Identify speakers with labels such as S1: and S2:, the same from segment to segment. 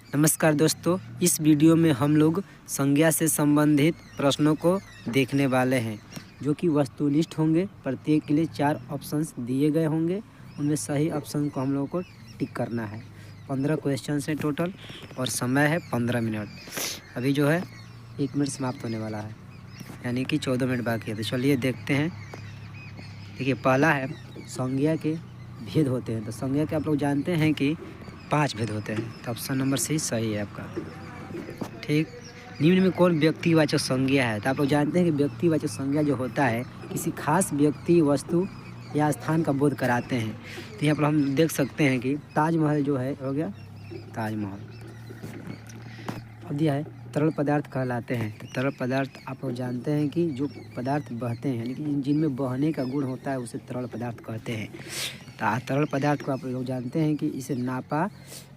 S1: नमस्कार दोस्तों, इस वीडियो में हम लोग संज्ञा से संबंधित प्रश्नों को देखने वाले हैं जो कि वस्तुनिष्ठ होंगे। प्रत्येक के लिए 4 ऑप्शंस दिए गए होंगे, उनमें सही ऑप्शन को हम लोगों को टिक करना है। 15 क्वेश्चन हैं टोटल और समय है 15 मिनट। अभी जो है 1 मिनट समाप्त होने वाला है, यानी कि 14 मिनट बाकी है। तो चलिए देखते हैं। देखिए, पहला है संज्ञा के भेद होते हैं। तो संज्ञा के आप लोग जानते हैं कि 5 भेद होते हैं। तो ऑप्शन नंबर सी सही है आपका। ठीक, निम्न में कौन व्यक्तिवाचक संज्ञा है? तो आप लोग जानते हैं कि व्यक्तिवाचक संज्ञा जो होता है किसी खास व्यक्ति, वस्तु या स्थान का बोध कराते हैं। तो यहाँ पर हम देख सकते हैं कि ताजमहल जो है, हो गया ताजमहल। अब दिया है तरल पदार्थ कहलाते हैं। तो तरल पदार्थ आप लोग जानते हैं कि जो पदार्थ बहते हैं, यानी कि जिनमें बहने का गुण होता है उसे तरल पदार्थ कहते हैं। तो तरल पदार्थ को आप लोग जानते हैं कि इसे नापा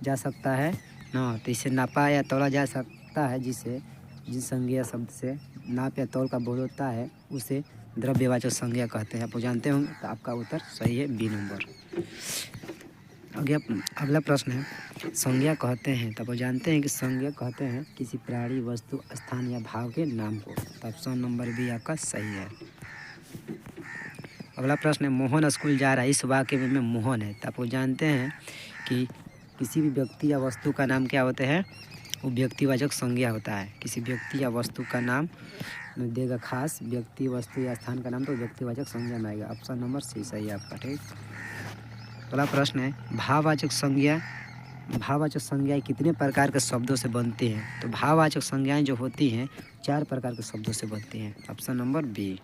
S1: जा सकता है ना, तो इसे नापा या तौला जा सकता है, जिस संज्ञा शब्द से नाप या तौल का बोध होता है उसे द्रव्यवाचक संज्ञा कहते हैं। आप लोग जानते होंगे। तो आपका उत्तर सही है, बी नंबर। अगला प्रश्न है, संज्ञा कहते हैं। तब वो जानते हैं कि संज्ञा कहते हैं किसी प्राणी, वस्तु, स्थान या भाव के नाम को। तो ऑप्शन नंबर बी आपका सही है। अगला प्रश्न है, मोहन स्कूल जा रहा है। इस वाक्य में मोहन है। तो आप वो जानते हैं कि किसी भी व्यक्ति या वस्तु का नाम क्या होते हैं, वो व्यक्तिवाचक संज्ञा होता है। किसी व्यक्ति या वस्तु का नाम देगा, खास व्यक्ति, वस्तु या स्थान का नाम, तो व्यक्तिवाचक संज्ञा में आएगा। ऑप्शन नंबर सी सही है आपका। ठीक, अगला प्रश्न है, भाववाचक संज्ञा। भाववाचक संज्ञाएं कितने प्रकार के शब्दों से बनती हैं? तो भाववाचक संज्ञाएं जो होती हैं 4 प्रकार के शब्दों से बनती हैं। Option number B.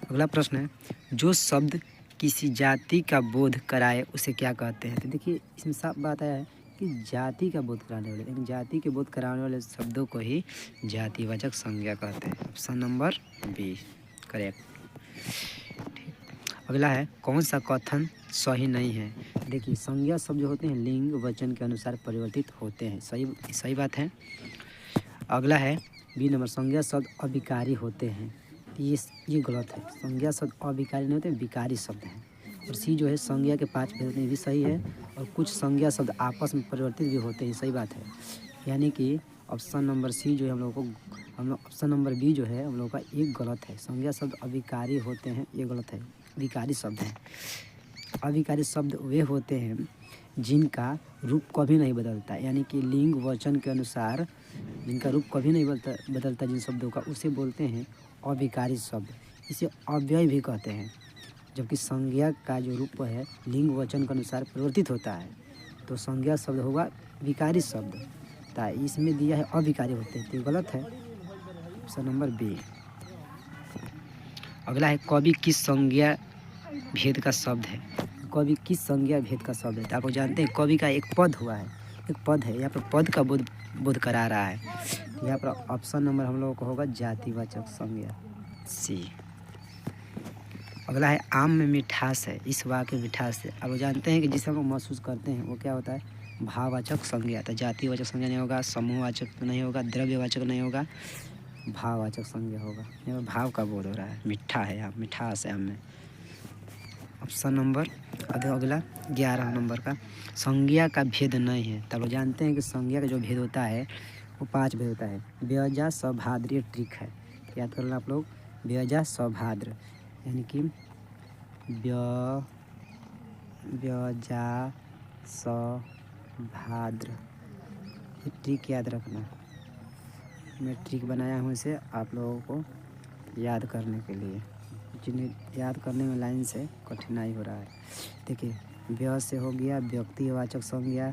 S1: अगला प्रश्न है, जो शब्द किसी जाति का बोध कराए उसे क्या कहते हैं? तो देखिए, इसमें साफ बात है कि जाति का बोध कराने वाले, लेकिन जाति के बोध कराने वाले शब्दों को ही जातिवाचक संज्ञा कहते हैं। Option number B correct. अगला है, कौन सा कथन सही नहीं है? देखिए, संज्ञा शब्द जो होते हैं लिंग वचन के अनुसार परिवर्तित होते हैं। सही बात है। अगला है बी नंबर, संज्ञा शब्द अविकारी होते हैं। ये गलत है। संज्ञा शब्द अविकारी नहीं होते, विकारी शब्द हैं। और सी जो है, संज्ञा के 5 भेद होते हैं, भी सही है। और कुछ संज्ञा शब्द आपस में परिवर्तित भी होते हैं, सही बात है। यानी कि ऑप्शन नंबर सी जो है ऑप्शन नंबर बी जो है हम लोग का एक गलत है। संज्ञा शब्द अविकारी होते हैं, ये गलत है। विकारी शब्द हैं। अविकारी शब्द वे होते हैं जिनका रूप कभी नहीं बदलता, यानी कि लिंग वचन के अनुसार जिनका रूप कभी नहीं बदलता जिन शब्दों का, उसे बोलते हैं अविकारी शब्द। इसे अव्यय भी कहते हैं। जबकि संज्ञा का जो रूप है लिंग वचन के अनुसार परिवर्तित होता है, तो संज्ञा शब्द होगा विकारी शब्द। तो इसमें दिया है अविकारी होते हैं, तो गलत है। Option number B. अगला है, कवि किस संज्ञा भेद का शब्द है? कवि किस संज्ञा भेद का शब्द है? तो आप जानते हैं कवि का एक पद हुआ है, एक पद है, यहाँ पर पद का बोध करा रहा है। यहाँ पर ऑप्शन नंबर हम लोगों को होगा जातिवाचक संज्ञा, सी। अगला है, आम में मिठास है। इस वाक्य में मिठास है। आप जानते हैं कि जिसे हम लोग महसूस करते हैं वो क्या होता है, भाववाचक संज्ञा। तो जातिवाचक संज्ञा नहीं होगा, समूहवाचक नहीं होगा, द्रव्यवाचक नहीं होगा, भाववाचक संज्ञा होगा। यहाँ भाव का बोध हो रहा है, मिठा है, यहाँ मिठास है आम में। ऑप्शन नंबर अगला 11 नंबर का, संज्ञा का भेद नहीं है। तब जानते हैं कि संज्ञा का जो भेद होता है वो 5 भेद होता है। व्यजा सभाद्र, ट्रिक है, याद कर लेना आप लोग। व्यजा सभाद्र यानी कि व्यजा सभाद्र, ये ट्रिक याद रखना। मैं ट्रिक बनाया हूँ इसे आप लोगों को याद करने के लिए, जिन्हें याद करने में लाइन से कठिनाई हो रहा है। देखिए, व्य से हो गया व्यक्तिवाचक संज्ञा,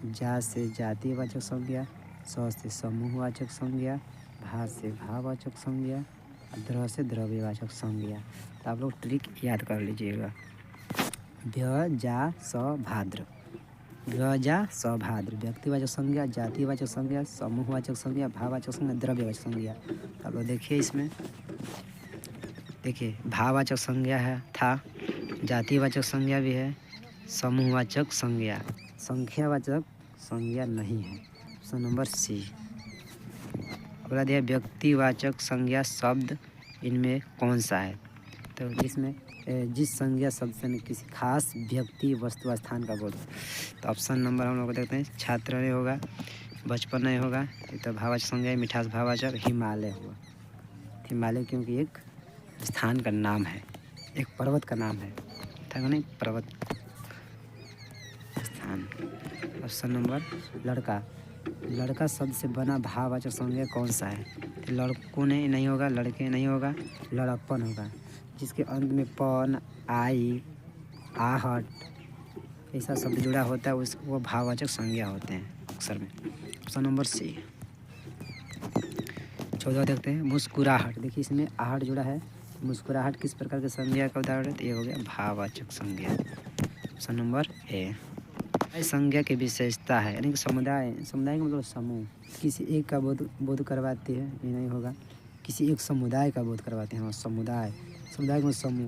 S1: जा से जातिवाचक संज्ञा, स से समूहवाचक संज्ञा, भा से भाववाचक संज्ञा, द्र से द्रव्यवाचक संज्ञा। तो आप लोग ट्रिक याद कर लीजिएगा। व्य जा स भाद्र, व्य जा स भाद्र, व्यक्तिवाचक संज्ञा, जातिवाचक संज्ञा, समूहवाचक संज्ञा, भाववाचक संज्ञा, द्रव्यवाचक संज्ञा। तो आप लोग देखिए, इसमें देखिए भाववाचक संज्ञा है था, जातिवाचक संज्ञा भी है, समूहवाचक संज्ञा, संख्यावाचक संज्ञा नहीं है। Option number C. अगला दिया व्यक्तिवाचक संज्ञा शब्द इनमें कौन सा है? तो इसमें जिस संज्ञा शब्द से किसी खास व्यक्ति वस्तु स्थान का बोध। तो ऑप्शन नंबर हम लोग देखते हैं, छात्र नहीं होगा, बचपन नहीं होगा, तो भाववाचक संज्ञा है, मिठास भाववाचक, हिमालय होगा। हिमालय क्योंकि एक स्थान का नाम है, एक पर्वत का नाम है, था नहीं पर्वत स्थान। ऑप्शन नंबर लड़का, लड़का शब्द से बना भाववाचक संज्ञा कौन सा है? तो लड़कों ने नहीं होगा, लड़के नहीं होगा, लड़कपन होगा, जिसके अंत में पन, आई, आहट ऐसा शब्द जुड़ा होता है, उस वो भाववाचक संज्ञा होते हैं अक्सर में। ऑप्शन नंबर सी। 14 देखते हैं, मुस्कुराहट। देखिए इसमें आहट जुड़ा है, मुस्कुराहट किस प्रकार की संज्ञा का उदाहरण है? तो ये हो गया भाववाचक संज्ञा। Option number A. संज्ञा की विशेषता है, यानी कि समुदाय, समुदाय का मतलब समूह, किसी एक का बोध करवाती है, ये नहीं होगा, किसी एक समुदाय का बोध करवाते हैं। हाँ, समुदाय, समुदाय का समूह,